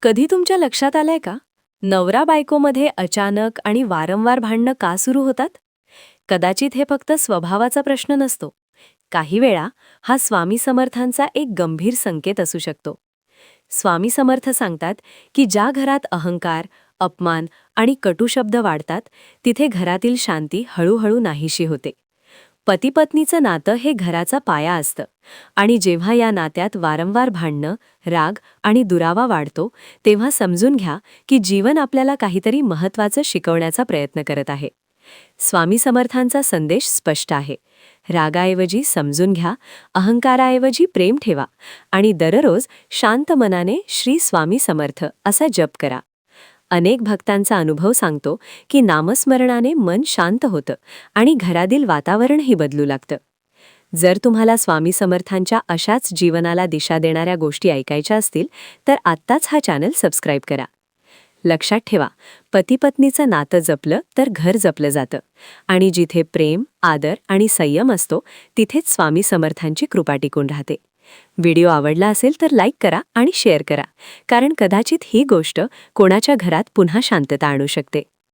कधी तुमच्या लक्षात आलंय का? नवरा बायकोमध्ये अचानक आणि वारंवार भांडणं का सुरू होतात? कदाचित हे फक्त स्वभावाचा प्रश्न नसतो. काही वेळा हा स्वामी समर्थांचा एक गंभीर संकेत असू शकतो. स्वामी समर्थ सांगतात की ज्या घरात अहंकार, अपमान आणि कटू शब्द वाढतात, तिथे घरातील शांती हळूहळू नाहीशी होते. पती-पत्नीचं नातं हे घराचा पाया असतं आणि जेव्हा या नात्यात वारंवार भांडणं, राग आणि दुरावा वाढतो, तेव्हा समजून घ्या की जीवन आपल्याला काहीतरी महत्त्वाचं शिकवण्याचा प्रयत्न करत आहे. स्वामी समर्थांचा संदेश स्पष्ट आहे. रागाऐवजी समजून घ्या, अहंकाराऐवजी प्रेम ठेवा आणि दररोज शांत मनाने श्री स्वामी समर्थ असा जप करा. अनेक भक्तांचा अनुभव सांगतो की नामस्मरणाने मन शांत होतं आणि घरातील वातावरणही बदलू लागतं. जर तुम्हाला स्वामी समर्थांच्या अशाच जीवनाला दिशा देणाऱ्या गोष्टी ऐकायच्या असतील तर आत्ताच हा चॅनल सबस्क्राईब करा. लक्षात ठेवा, पती-पत्नीचं नातं जपलं तर घर जपलं जातं आणि जिथे प्रेम, आदर आणि संयम असतो तिथेच स्वामी समर्थांची कृपा टिकून राहते. व्हिडिओ आवडला असेल तर लाईक करा आणि शेअर करा, कारण कदाचित ही गोष्ट कोणाच्या घरात पुन्हा शांतता आणू शकते.